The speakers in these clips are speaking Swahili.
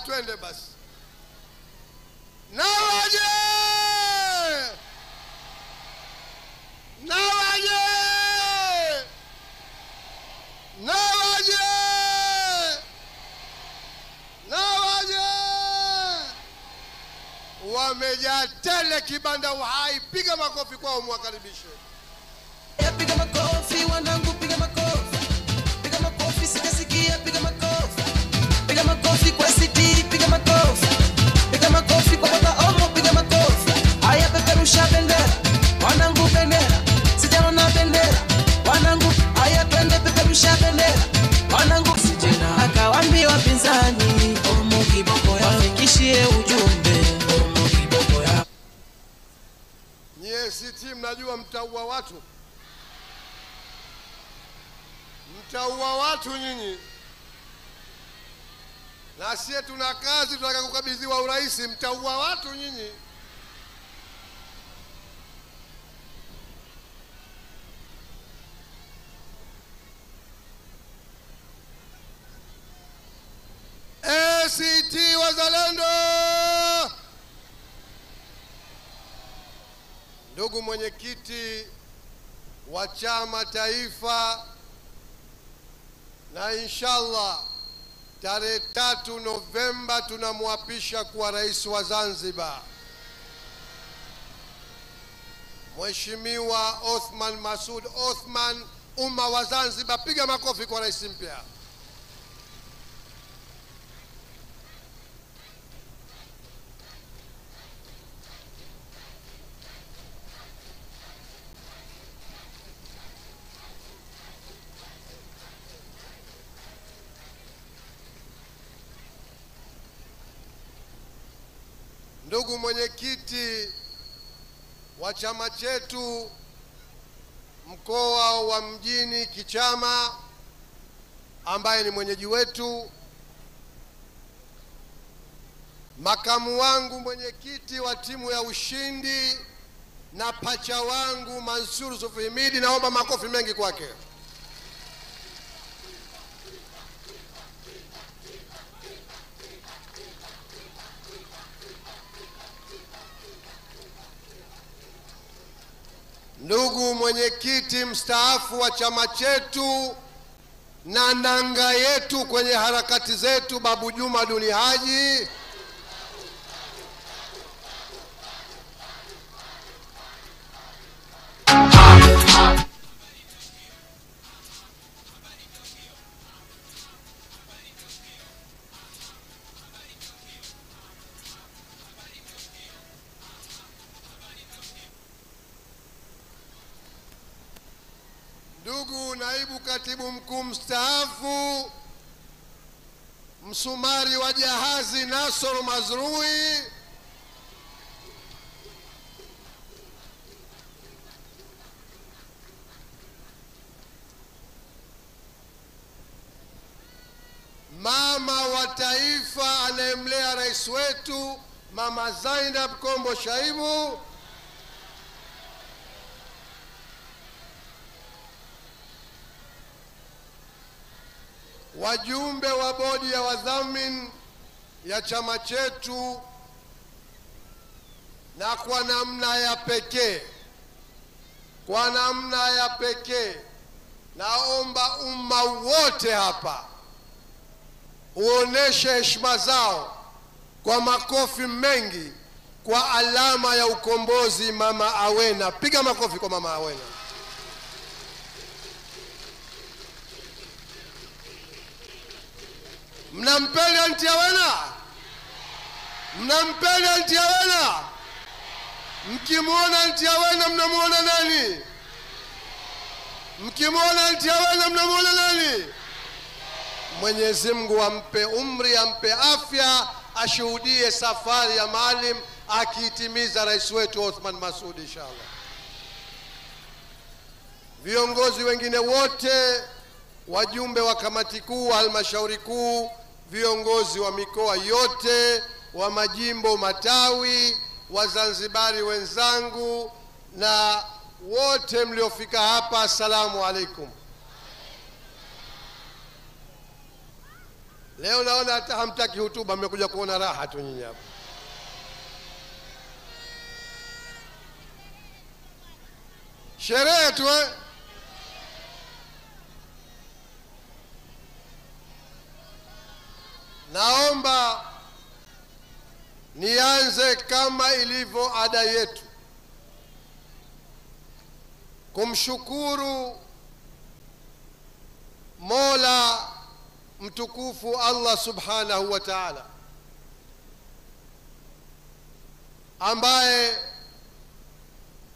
Twende basi. Nawaje! Nawaje! Nawaje! Nawaje! Wamejaa tele kibanda Uhai. Piga makofi kwao mwakaribishe. Piga makofi wanangu, piga makofi. Piga makofi sikasikia, piga makofi. Piga makofi kwa City, piga makofi. Piga makofi kwa Baba Omo, piga makofi. Haya peperusha bendera, wanangu bendera. Sijaona bendera, wanangu. Haya twende peperusha bendera, wanangu. Sijena akawaambia wapinzani, Omo kiboko ya fikishie ujumbe. Omo kiboko ya. Nyie City mnajua mtaua watu. Mtaua watu nyinyi. Na sisi tuna kazi, tunataka kukabidhiwa urais. Mtaua watu nyinyi. ACT Wazalendo. Ndugu mwenyekiti wa chama taifa, na inshallah tarehe 3 Novemba tunamwapisha kuwa rais wa Zanzibar Mheshimiwa Othman Masoud Othman. Umma wa Zanzibar, piga makofi kwa rais mpya. Ndugu mwenyekiti wa chama chetu mkoa wa Mjini kichama, ambaye ni mwenyeji wetu, makamu wangu mwenyekiti wa timu ya Ushindi na pacha wangu Mansur Sufihimidi, naomba makofi mengi kwake. Ndugu mwenyekiti mstaafu wa chama chetu na nanga yetu kwenye harakati zetu, Babu Juma Duni Haji. Ndugu naibu katibu mkuu mstaafu msumari wa jahazi Nasor Mazrui. Mama wa taifa anayemlea rais wetu Mama Zainab Kombo Shaibu. Wajumbe wa bodi ya wadhamini ya chama chetu, na kwa namna ya pekee naomba umma wote hapa uoneshe heshima zao kwa makofi mengi kwa alama ya ukombozi Mama Awena. Piga makofi kwa Mama Awena. Mnampenda Aunty Awena? Mnampenda Aunty Awena? Mkimwona Aunty Awena mnamuona nani? Mkimwona Aunty Awena mnamuona nani? Mwenyezi Mungu ampe umri, ampe afya, ashuhudie safari ya Maalim akitimiza rais wetu Othman Masoud inshallah. Viongozi wengine wote, wajumbe wa kamati kuu, halmashauri kuu, viongozi wa mikoa yote, wa majimbo matawi, Wazanzibari wenzangu na wote mliofika hapa, assalamu alaikum. Leo naona hata hamtaki hutuba, mmekuja kuona raha tu nyinyi hapa. Sherehe tu Naomba nianze kama ilivyo ada yetu kumshukuru Mola mtukufu Allah subhanahu wa ta'ala, ambaye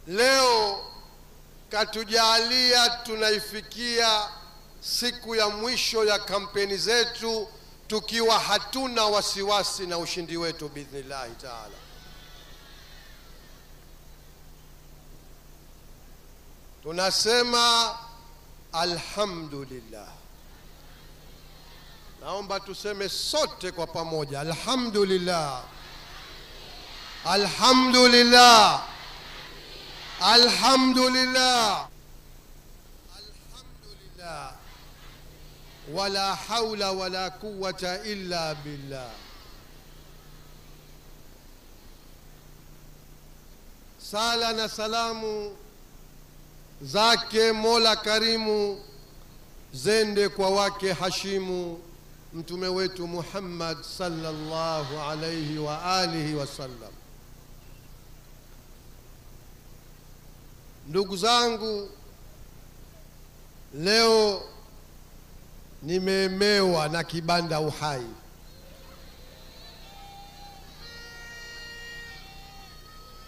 leo katujalia tunaifikia siku ya mwisho ya kampeni zetu tukiwa hatuna wasiwasi na ushindi wetu biidhnillah ta'ala. Tunasema alhamdulillah. Naomba tuseme sote kwa pamoja, alhamdulillah, alhamdulillah, alhamdulillah, alhamdulillah, wala hawla wala quwwata illa billah. Sala na salamu zake Mola Karimu zende kwa wake hashimu mtume wetu Muhammad sallallahu alayhi wa alihi wasallam. Ndugu zangu, leo nimeemewa na kibanda uhai.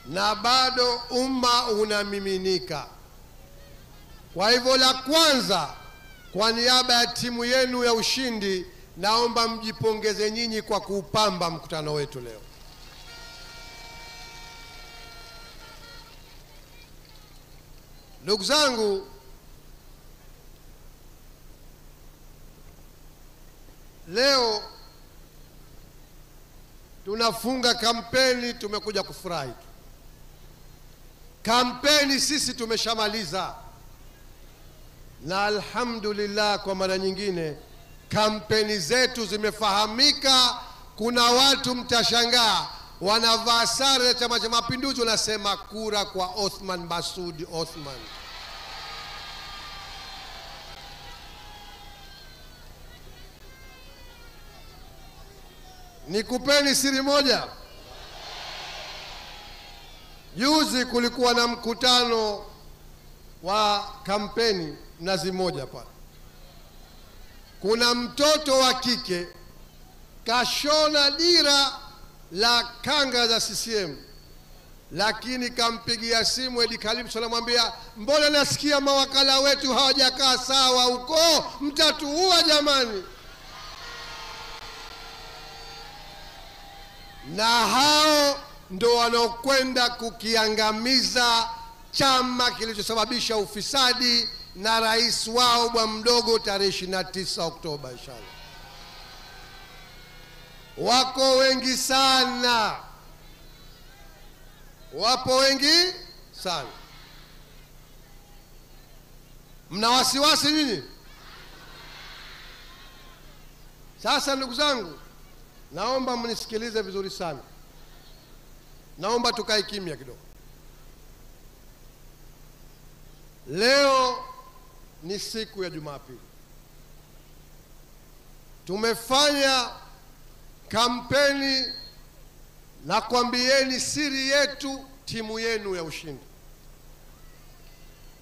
Na bado umma unamiminika. Kwa hivyo, la kwanza, kwa niaba ya timu yenu ya ushindi, naomba mjipongeze nyinyi kwa kuupamba mkutano wetu leo. Ndugu zangu, leo tunafunga kampeni, tumekuja kufurahi. Kampeni sisi tumeshamaliza, na alhamdulillah kwa mara nyingine kampeni zetu zimefahamika. Kuna watu mtashangaa wanavaa sare ya Chama cha Mapinduzi wanasema kura kwa Othman Masoud Othman. Nikupeni siri moja. Juzi kulikuwa na mkutano wa kampeni Mnazi Mmoja pale. Kuna mtoto wa kike kashona dira la kanga za CCM, lakini kampigia simu Edi Calypso anamwambia, mbona nasikia mawakala wetu hawajakaa sawa huko, mtatuua jamani. Na hao ndo wanaokwenda kukiangamiza chama kilichosababisha ufisadi na rais wao bwa mdogo tarehe 29 Oktoba inshallah. Wako wengi sana, wapo wengi sana. Mna wasiwasi nyinyi? Sasa ndugu zangu, naomba mnisikilize vizuri sana. Naomba tukae kimya kidogo. Leo ni siku ya Jumapili. Tumefanya kampeni na kuambieni siri yetu, timu yenu ya ushindi.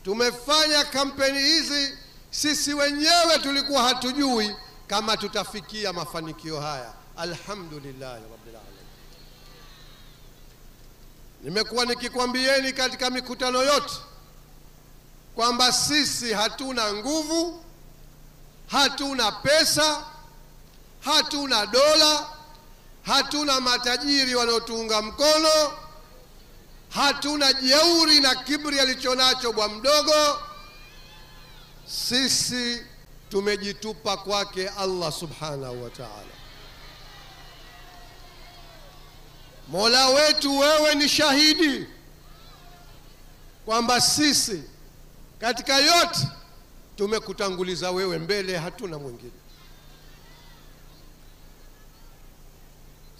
Tumefanya kampeni hizi, sisi wenyewe tulikuwa hatujui kama tutafikia mafanikio haya. Alhamdulillah rabbil alamin. Nimekuwa nikikwambieni katika mikutano yote kwamba sisi hatuna nguvu, hatuna pesa, hatuna dola, hatuna matajiri wanaotuunga mkono, hatuna jeuri na kiburi alichonacho bwa mdogo. Sisi tumejitupa kwake Allah subhanahu wa ta'ala. Mola wetu, wewe ni shahidi kwamba sisi katika yote tumekutanguliza wewe mbele, hatuna mwingine.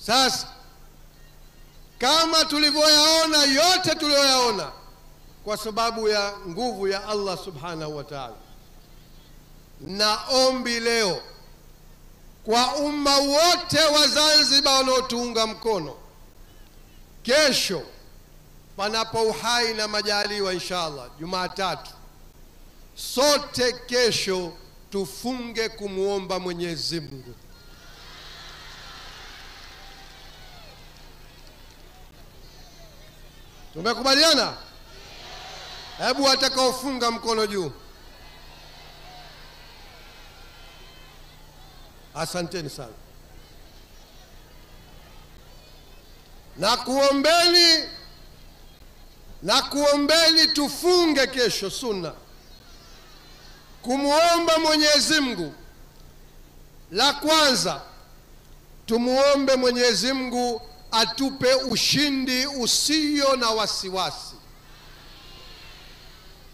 Sasa kama tulivyoyaona yote tuliyoyaona, kwa sababu ya nguvu ya Allah subhanahu wa ta'ala, na ombi leo kwa umma wote wa Zanzibar wanaotuunga mkono, kesho panapo uhai na majaliwa inshallah, Jumatatu, sote kesho tufunge kumuomba Mwenyezi Mungu. Tumekubaliana? Hebu watakaofunga mkono juu. Asanteni sana. Na kuombeni tufunge kesho sunna, kumuomba Mwenyezi Mungu. La kwanza, tumuombe Mwenyezi Mungu atupe ushindi usio na wasiwasi,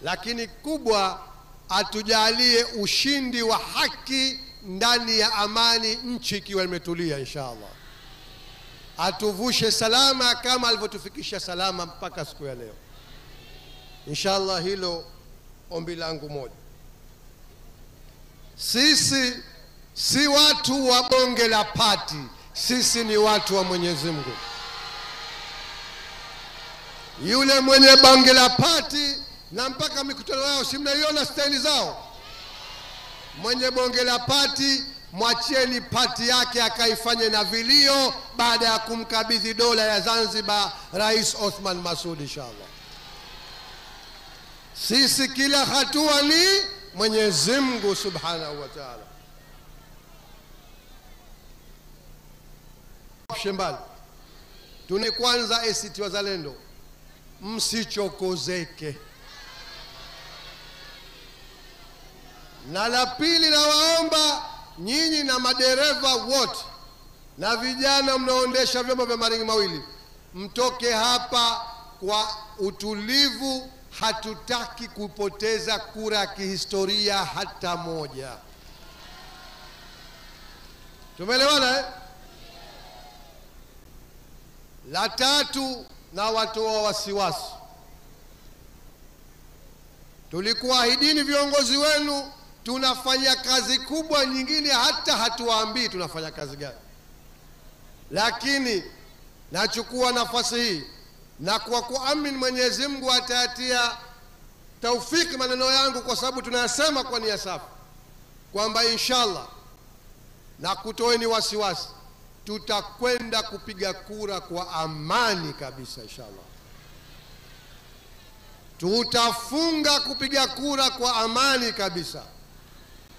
lakini kubwa atujalie ushindi wa haki ndani ya amani, nchi ikiwa imetulia inshallah. Atuvushe salama kama alivyotufikisha salama mpaka siku ya leo inshallah. Hilo ombi langu moja. Sisi si watu wa bonge la pati, sisi ni watu wa Mwenyezi Mungu. Yule mwenye bonge la pati na mpaka mikutano yao si mnaiona staili zao, mwenye bonge la pati mwachieni pati yake akaifanye na vilio baada ya kumkabidhi dola ya Zanzibar Rais Othman Masoud inshallah. Sisi kila hatua ni Mwenyezi Mungu subhanahu wa ta'ala. Shembali tune kwanza ACT Wazalendo, msichokozeke. Na la pili, na waomba nyinyi na madereva wote na vijana mnaoendesha vyombo vya maringi mawili, mtoke hapa kwa utulivu. Hatutaki kupoteza kura ya kihistoria hata moja. Tumeelewana eh? La tatu, na watu wa wasiwasi, tulikuahidini viongozi wenu tunafanya kazi kubwa nyingine, hata hatuwaambii tunafanya kazi gani. Lakini nachukua nafasi hii na kwa kuamini Mwenyezi Mungu atayatia taufiki maneno yangu, kwa sababu tunayasema kwa nia safi, kwamba inshallah, na kutoeni wasiwasi, tutakwenda kupiga kura kwa amani kabisa inshallah. Tutafunga kupiga kura kwa amani kabisa,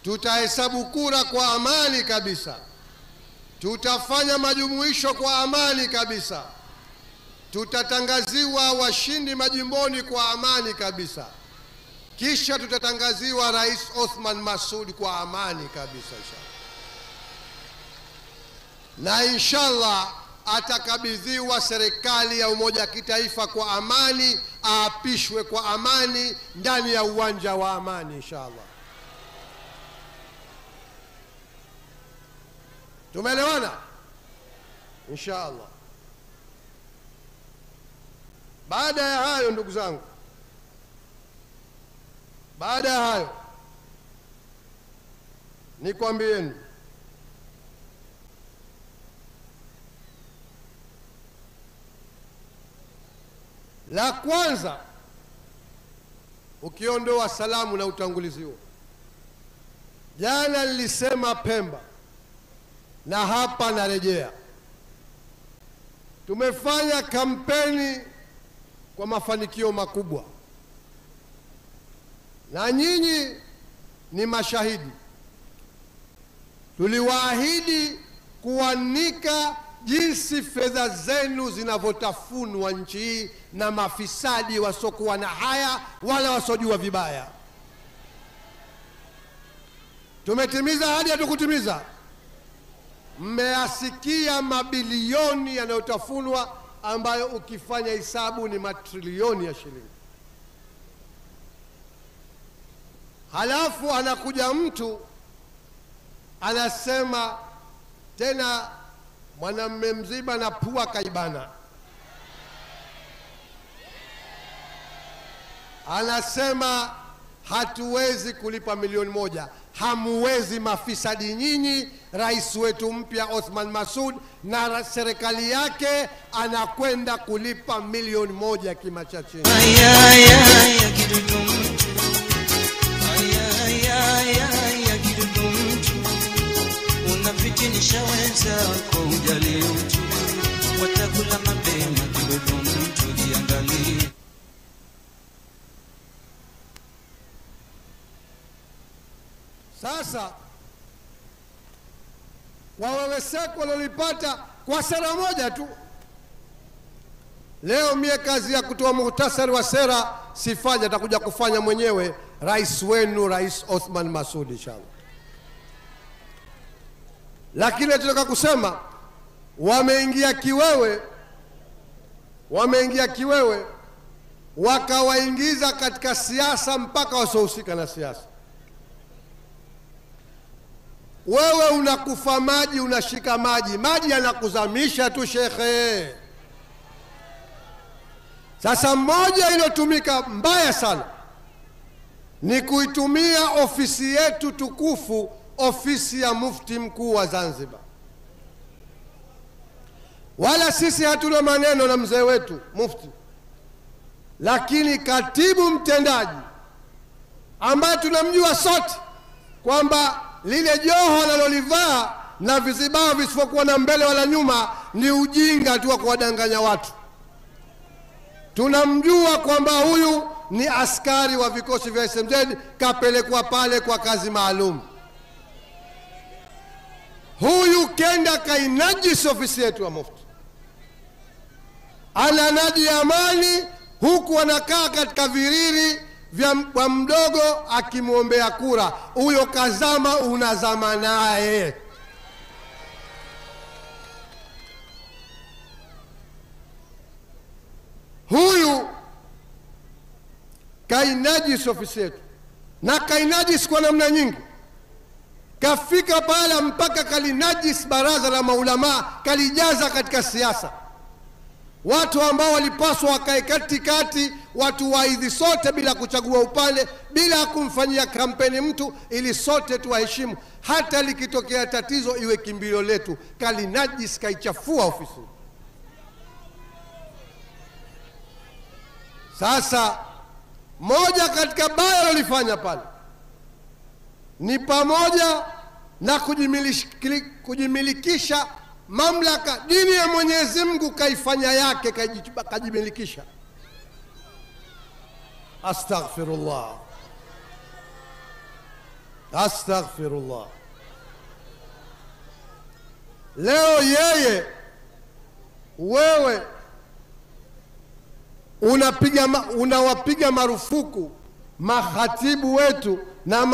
tutahesabu kura kwa amani kabisa, tutafanya majumuisho kwa amani kabisa, tutatangaziwa washindi majimboni kwa amani kabisa, kisha tutatangaziwa Rais Othman Masoud kwa amani kabisa inshallah. Na inshallah atakabidhiwa serikali ya umoja wa kitaifa kwa amani, aapishwe kwa amani ndani ya uwanja wa amani inshallah. Tumeelewana? Inshallah. Baada ya hayo ndugu zangu, baada ya hayo nikwambieni, la kwanza, ukiondoa salamu na utangulizi huo, jana nilisema Pemba na hapa narejea, tumefanya kampeni kwa mafanikio makubwa, na nyinyi ni mashahidi. Tuliwaahidi kuanika jinsi fedha zenu zinavyotafunwa nchi hii na mafisadi wasokuwa na haya wala wasojua vibaya. Tumetimiza ahadi, hatukutimiza? Mmeasikia mabilioni yanayotafunwa ambayo ukifanya hisabu ni matrilioni ya shilingi. Halafu anakuja mtu anasema tena mwanamume mzima na pua kaibana. Anasema hatuwezi kulipa milioni moja. Hamuwezi mafisadi nyinyi. Rais wetu mpya Othman Masoud na serikali yake anakwenda kulipa milioni moja kima cha chini. Unafitinisha wenzako ujali utu, watakula mapema kidogo mtu jiangalie. Sasa waweweseko walolipata kwa sera moja tu. Leo mie kazi ya kutoa muhtasari wa sera sifanya, atakuja kufanya mwenyewe rais wenu, Rais Othman Masoud inshallah. Lakini tunataka kusema wameingia kiwewe wakawaingiza katika siasa mpaka wasiohusika na siasa. Wewe unakufa maji, unashika maji yanakuzamisha tu shekhe. Sasa moja iliyotumika mbaya sana ni kuitumia ofisi yetu tukufu, ofisi ya mufti mkuu wa Zanzibar. Wala sisi hatuna maneno na mzee wetu mufti, lakini katibu mtendaji ambaye tunamjua sote kwamba lile joho analolivaa na vizibao visivyokuwa na mbele wala nyuma ni ujinga tu wa kuwadanganya watu. Tunamjua kwamba huyu ni askari wa vikosi vya SMZ, kapelekwa pale kwa kazi maalum. Huyu kenda kainajisi ofisi yetu ya mufti, ananadi amani huku anakaa katika viriri vya mdogo akimwombea kura. Huyo kazama, unazama naye. Huyu kainajisi ofisi yetu, na kainajisi kwa namna nyingi. Kafika pala mpaka kalinajisi baraza la maulama, kalijaza katika siasa. Watu ambao walipaswa wakae katikati, watu waidhi sote bila kuchagua upande, bila kumfanyia kampeni mtu, ili sote tuwaheshimu. Hata likitokea tatizo iwe kimbilio letu. Kalinajis, kaichafua ofisi. Sasa moja katika baya walifanya pale ni pamoja na kujimilikisha mamlaka. Dini ya Mwenyezi Mungu kaifanya yake, kajimilikisha. Astaghfirullah, astaghfirullah. Leo wewe unawapiga marufuku mahatibu wetu na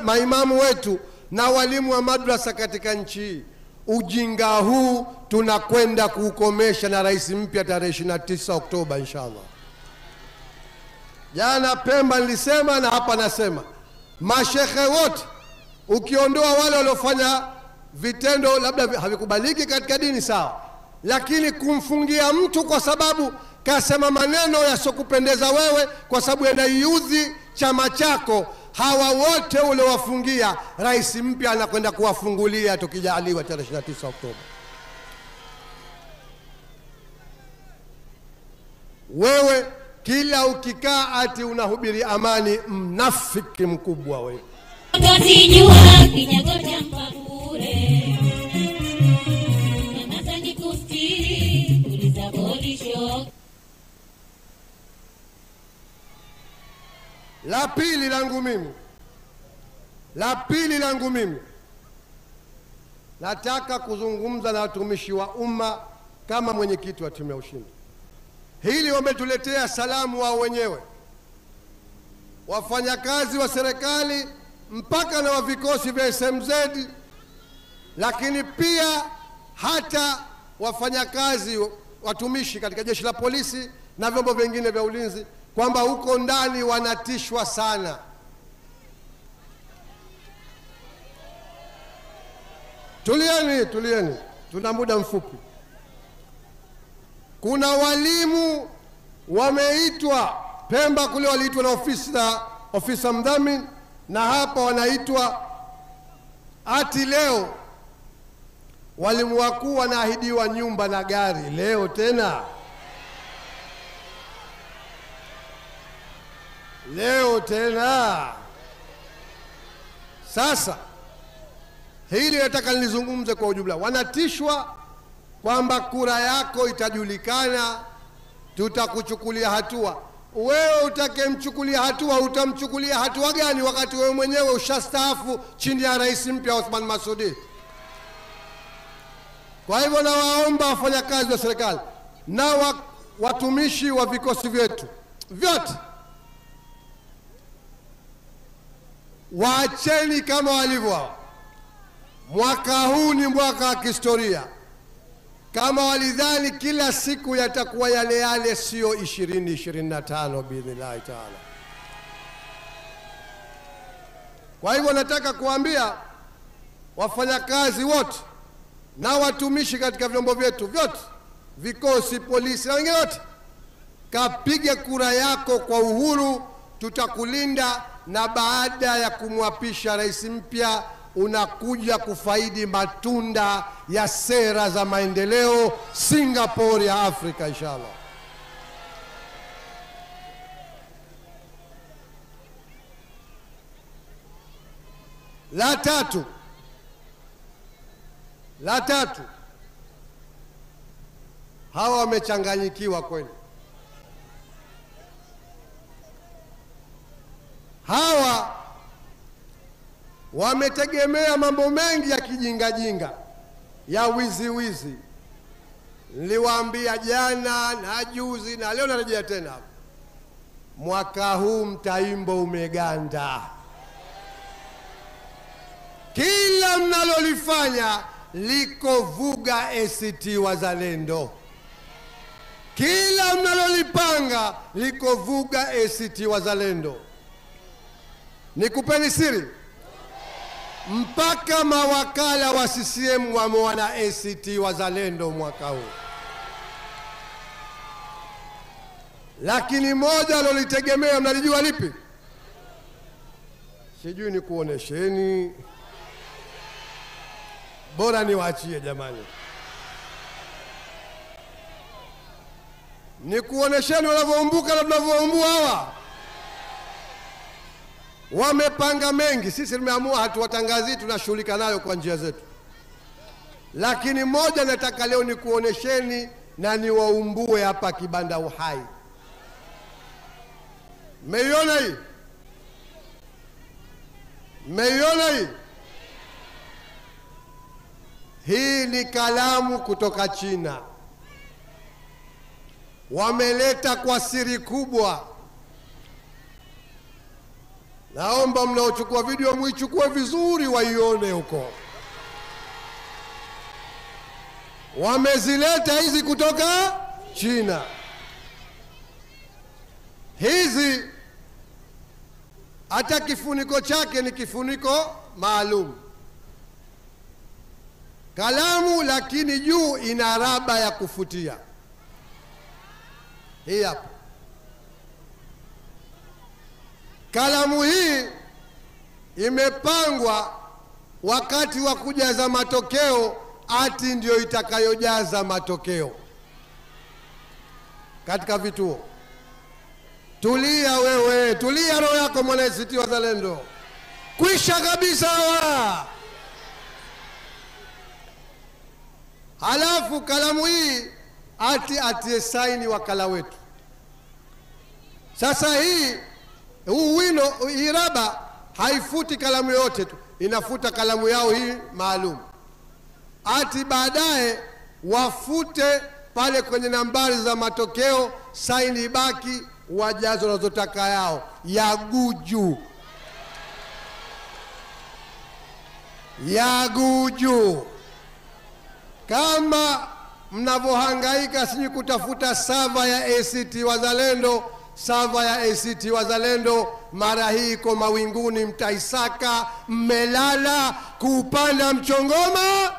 maimamu wetu na walimu wa madrasa katika nchi hii. Ujinga huu tunakwenda kuukomesha na rais mpya tarehe 29 Oktoba inshallah. Jana Pemba nilisema na hapa nasema, mashekhe wote ukiondoa wale waliofanya vitendo labda havikubaliki katika dini sawa, lakini kumfungia mtu kwa sababu kasema maneno yasokupendeza wewe, kwa sababu yanaiudhi chama chako, hawa wote uliowafungia rais mpya anakwenda kuwafungulia tukijaliwa tarehe 29 Oktoba. Wewe kila ukikaa ati unahubiri amani, mnafiki mkubwa wewe. La pili langu mimi, nataka kuzungumza na watumishi wa umma kama mwenyekiti wa timu ya ushindi. Hili wametuletea salamu wao wenyewe, wafanyakazi wa serikali mpaka na wa vikosi vya SMZ, lakini pia hata wafanyakazi watumishi katika jeshi la polisi na vyombo vingine vya ulinzi, kwamba huko ndani wanatishwa sana. Tulieni. tuna muda mfupi. Kuna walimu wameitwa Pemba kule, waliitwa na ofisa mdhamini, na hapa wanaitwa ati leo. Walimu wakuu wanaahidiwa nyumba na gari leo tena. Leo tena. Sasa hili nataka nilizungumze kwa ujumla. Wanatishwa kwamba kura yako itajulikana, tutakuchukulia hatua. Wewe utakemchukulia hatua, utamchukulia hatua gani wakati wewe mwenyewe ushastaafu chini ya rais mpya Othman Masoud? Kwa hivyo nawaomba wafanyakazi wa serikali na watumishi wa vikosi vyetu vyote, waacheni kama walivyo. Mwaka huu ni mwaka wa kihistoria. Kama walidhani kila siku yatakuwa yale yale, sio 2025 biidhnillahi taala. Kwa hivyo nataka kuambia wafanyakazi wote na watumishi katika vyombo vyetu vyote, vikosi, polisi na wengine wote, kapige kura yako kwa uhuru, tutakulinda. Na baada ya kumwapisha rais mpya, unakuja kufaidi matunda ya sera za maendeleo Singapore ya Afrika inshallah. La tatu, hawa wamechanganyikiwa kweli. Hawa wametegemea mambo mengi ya kijingajinga, ya wizi. Niliwaambia jana na juzi na leo narejea tena, mwaka huu mtaimbo umeganda. Kila mnalolifanya liko vuga ACT Wazalendo. Kila mnalolipanga liko vuga ACT Wazalendo. Nikupeni siri, mpaka mawakala wa CCM wameona ACT Wazalendo mwaka huu. Lakini moja alolitegemea, mnalijua lipi? Sijui ni kuonesheni, bora niwaachie jamani. Ni kuonesheni wanavyoumbuka na tunavyoumbua hawa. Wamepanga mengi, sisi tumeamua hatuwatangazi, tunashughulika nayo kwa njia zetu. Lakini moja nataka leo ni kuonesheni na niwaumbue hapa Kibanda Uhai. Mmeiona hii? Mmeiona hii? Hii ni kalamu kutoka China. Wameleta kwa siri kubwa. Naomba mnaochukua video muichukue vizuri, waione huko. Wamezileta hizi kutoka China. Hizi hata kifuniko chake ni kifuniko maalum. Kalamu lakini juu ina raba ya kufutia. Hii hapa. Kalamu hii imepangwa wakati wa kujaza matokeo, ati ndio itakayojaza matokeo katika vituo. Tulia wewe, tulia roho yako mwana ACT Wazalendo. Kwisha kabisa hawa. Halafu kalamu hii atie saini wakala wetu. Sasa huu wino, hii raba haifuti kalamu yote tu, inafuta kalamu yao hii maalum. Ati baadaye wafute pale kwenye nambari za matokeo, saini ibaki, wajazo wanazotaka yao ya guju. Ya guju. Kama mnavyohangaika sisi kutafuta sava ya ACT Wazalendo, sava ya ACT Wazalendo mara hii iko mawinguni, mtaisaka, mmelala kuupanda mchongoma.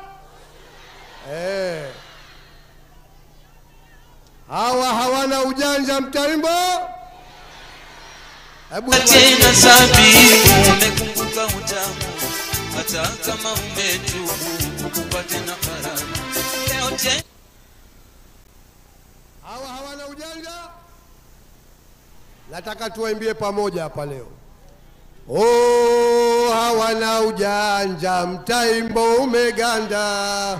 Hawa hawana ujanja Mtaimbo. Hebu tena sabibu umekumbuka utamu hata kama umetubu ukupate na karama leo tena. Hawa hawana ujanja. Nataka tuimbie pamoja hapa leo. Oh, hawana ujanja Mtaimbo umeganda.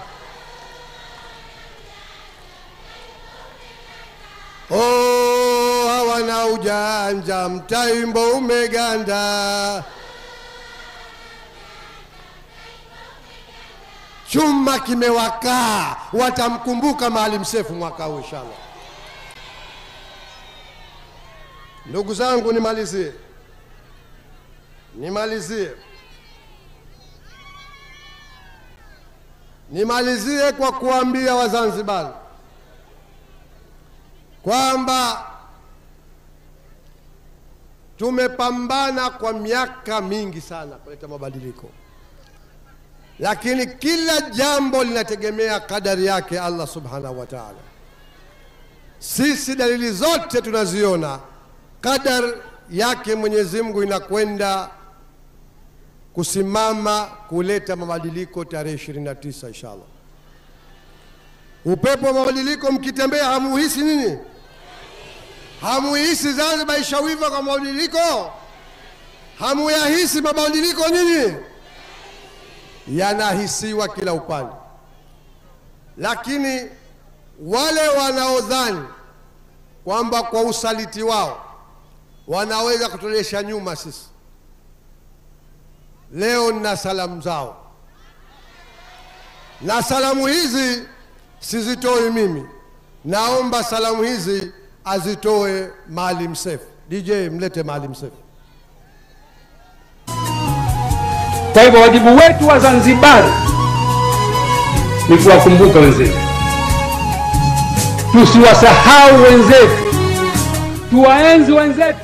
Oh, hawana ujanja Mtaimbo umeganda. Chuma kimewaka, watamkumbuka Maalim Seif mwaka huu inshallah. Ndugu zangu, nimalizie kwa kuambia Wazanzibari kwamba tumepambana kwa miaka mingi sana kuleta mabadiliko, lakini kila jambo linategemea kadari yake Allah subhanahu wa ta'ala. Sisi dalili zote tunaziona, kadari yake Mwenyezi Mungu inakwenda kusimama kuleta mabadiliko tarehe 29 inshallah. Upepo wa mabadiliko mkitembea hamuhisi nini? Hamuhisi Zanzibar ishawiva kwa mabadiliko? Hamuyahisi mabadiliko nini? Yanahisiwa kila upande. Lakini wale wanaodhani kwamba kwa usaliti wao wanaweza kutolesha nyuma sisi, leo na salamu zao, na salamu hizi sizitoi mimi, naomba salamu hizi azitoe Maalim Seif. DJ mlete Maalim Seif. Kwa hivyo wajibu wetu wa Zanzibar ni kuwakumbuka wenzetu, tusiwasahau wenzetu, tuwaenzi wenzetu,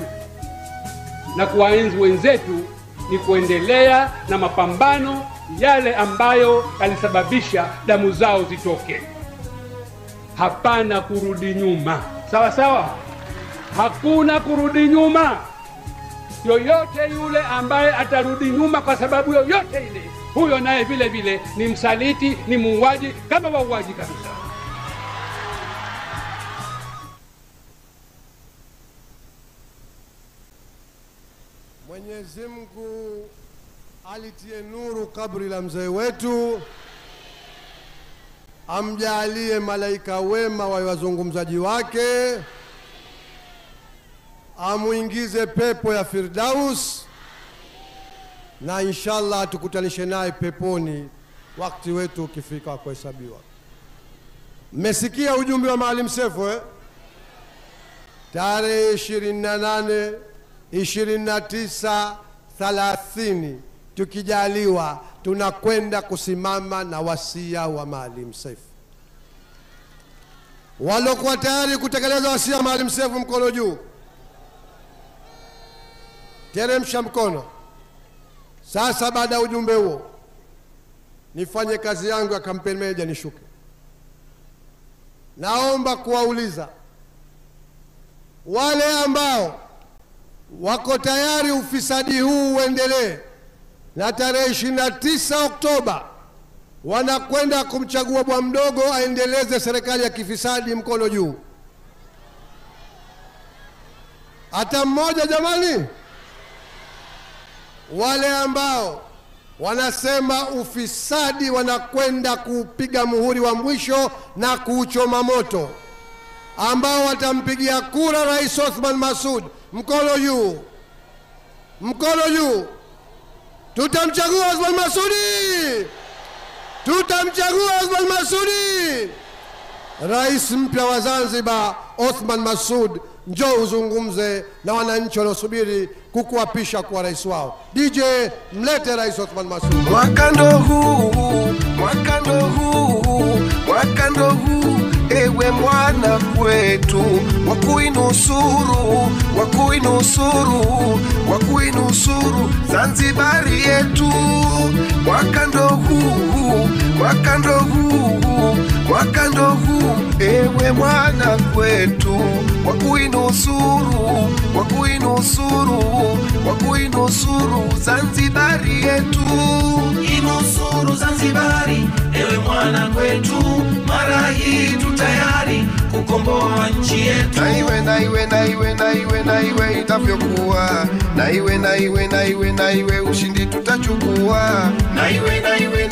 na kuwaenzi wenzetu ni kuendelea na mapambano yale ambayo yalisababisha damu zao zitoke. Hapana kurudi nyuma. Sawa sawa? Hakuna kurudi nyuma. Yoyote yule ambaye atarudi nyuma kwa sababu yoyote ile, huyo naye vile vile ni msaliti, ni muuaji kama wauaji kabisa. Mwenyezi Mungu alitie nuru kabri la mzee wetu, amjalie malaika wema wa wazungumzaji wake, amuingize pepo ya Firdaus, na inshallah tukutanishe naye peponi wakati wetu ukifika kuhesabiwa. Mmesikia ujumbe wa Maalim Seif tarehe 28, 29, 30 tukijaliwa tunakwenda kusimama na wasia wa Maalim Seif. Walokuwa tayari kutekeleza wasia wa Maalim Seif mkono juu. Teremsha mkono. Sasa baada ya ujumbe huo nifanye kazi yangu ya campaign manager, nishuke. Naomba kuwauliza wale ambao wako tayari ufisadi huu uendelee, na tarehe 29 Oktoba wanakwenda kumchagua bwa mdogo aendeleze serikali ya kifisadi, mkono juu. Hata mmoja jamani? Wale ambao wanasema ufisadi wanakwenda kupiga muhuri wa mwisho na kuuchoma moto, ambao watampigia kura Rais Othman Masoud, mkono juu. Mkono juu. Tutamchagua Othman Masoudi. Tutamchagua Othman Masoudi. Rais mpya wa Zanzibar Othman Masoud, njoo uzungumze na wananchi wanaosubiri kukuapisha kuwa rais wao. DJ mlete Rais Othman Masoud. Mwaka ndo huu, ewe mwana kwe kwetu, wakuinusuru, wakuinusuru, wakuinusuru Zanzibari yetu. Mwaka ndo huu, mwaka ndo huu, mwaka ndo huu, ewe mwana kwetu, wakuinusuru, wakuinusuru, wakuinusuru Zanzibari yetu. Inusuru Zanzibari, ewe mwana kwetu, mara hii tutayari kukomboa nchi yetu. Na iwe, na iwe, na iwe, na iwe, na iwe itavyokuwa, na iwe, na iwe, na iwe, na iwe ushindi tutachukua, na iwe, na iwe,